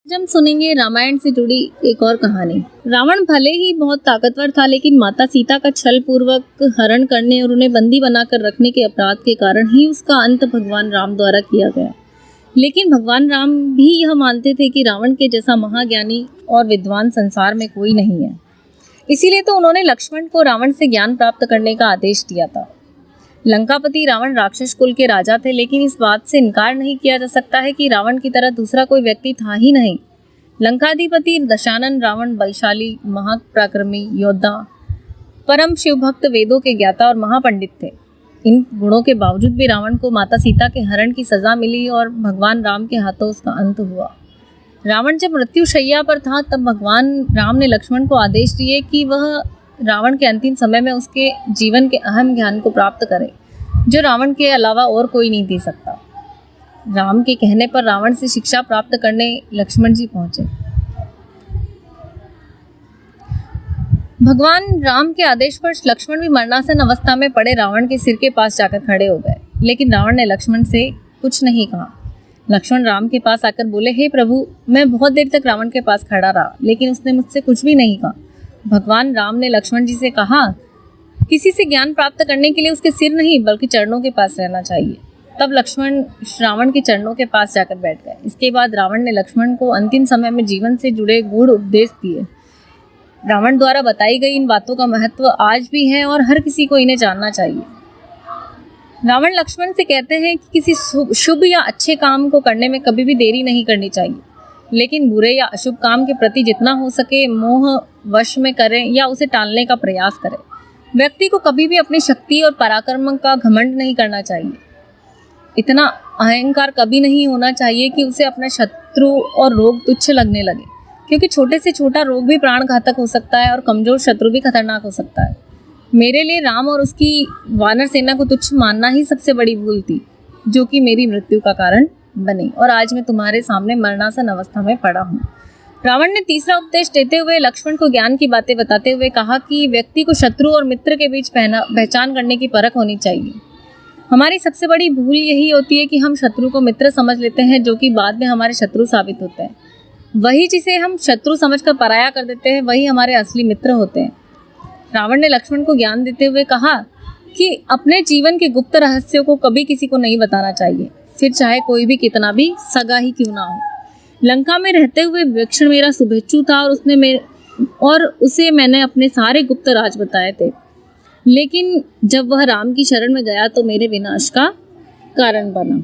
आज हम सुनेंगे रामायण से जुड़ी एक और कहानी। रावण भले ही बहुत ताकतवर था, लेकिन माता सीता का छल पूर्वक हरण करने और उन्हें बंदी बनाकर रखने के अपराध के कारण ही उसका अंत भगवान राम द्वारा किया गया। लेकिन भगवान राम भी यह मानते थे कि रावण के जैसा महाज्ञानी और विद्वान संसार में कोई नहीं है। इसीलिए तो उन्होंने लक्ष्मण को रावण से ज्ञान प्राप्त करने का आदेश दिया था। लंकापति रावण राक्षस कुल के राजा थे, लेकिन इस बात से इनकार नहीं किया जा सकता है कि रावण की तरह दूसरा कोई व्यक्ति था ही नहीं। लंकाधिपति दशानन रावण बलशाली, महापराक्रमी योद्धा, परम शिवभक्त, वेदों के ज्ञाता और महापंडित थे। इन गुणों के बावजूद भी रावण को माता सीता के हरण की सजा मिली और भगवान राम के हाथों उसका अंत हुआ। रावण जब मृत्युशैया पर था, तब भगवान राम ने लक्ष्मण को आदेश दिए कि वह रावण के अंतिम समय में उसके जीवन के अहम ज्ञान को प्राप्त करे, जो रावण के अलावा और कोई नहीं दे सकता। राम के कहने पर रावण से शिक्षा प्राप्त करने लक्ष्मण जी पहुंचे। भगवान राम के आदेश पर लक्ष्मण भी मरणासन अवस्था में पड़े रावण के सिर के पास जाकर खड़े हो गए, लेकिन रावण ने लक्ष्मण से कुछ नहीं कहा। लक्ष्मण राम के पास आकर बोले, हे प्रभु, मैं बहुत देर तक रावण के पास खड़ा रहा, लेकिन उसने मुझसे कुछ भी नहीं कहा। भगवान राम ने लक्ष्मण जी से कहा, किसी से ज्ञान प्राप्त करने के लिए उसके सिर नहीं बल्कि चरणों के पास रहना चाहिए। तब लक्ष्मण रावण के चरणों के पास जाकर बैठ गए। इसके बाद रावण ने लक्ष्मण को अंतिम समय में जीवन से जुड़े गूढ़ उपदेश दिए। रावण द्वारा बताई गई इन बातों का महत्व आज भी है और हर किसी को इन्हें जानना चाहिए। रावण लक्ष्मण से कहते हैं कि किसी शुभ या अच्छे काम को करने में कभी भी देरी नहीं करनी चाहिए, लेकिन बुरे या अशुभ काम के प्रति जितना हो सके मोह वश में करें या उसे टालने का प्रयास करें। व्यक्ति को कभी भी अपनी शक्ति और पराक्रम का घमंड नहीं करना चाहिए। इतना अहंकार कभी नहीं होना चाहिए कि उसे अपना शत्रु और रोग तुच्छ लगने लगे, क्योंकि छोटे से छोटा रोग भी प्राण घातक हो सकता है और कमजोर शत्रु भी खतरनाक हो सकता है। मेरे लिए राम और उसकी वानर सेना को तुच्छ मानना ही सबसे बड़ी भूल थी, जो कि मेरी मृत्यु का कारण बनी, और आज मैं तुम्हारे सामने मरणासन अवस्था में पड़ा हूँ। रावण ने तीसरा उपदेश देते हुए लक्ष्मण को ज्ञान की बातें बताते हुए कहा कि व्यक्ति को शत्रु और मित्र के बीच पहचान करने की परख होनी चाहिए। हमारी सबसे बड़ी भूल यही होती है कि हम शत्रु को मित्र समझ लेते हैं, जो कि बाद में हमारे शत्रु साबित होते हैं। वही जिसे हम शत्रु समझकर पराया कर देते हैं, वही हमारे असली मित्र होते हैं। रावण ने लक्ष्मण को ज्ञान देते हुए कहा कि अपने जीवन के गुप्त रहस्यों को कभी किसी को नहीं बताना चाहिए, फिर चाहे कोई भी कितना भी सगा ही क्यों ना हो। लंका में रहते हुए विभीषण मेरा शुभेच्छु था और उसे मैंने अपने सारे गुप्त राज बताए थे, लेकिन जब वह राम की शरण में गया तो मेरे विनाश का कारण बना।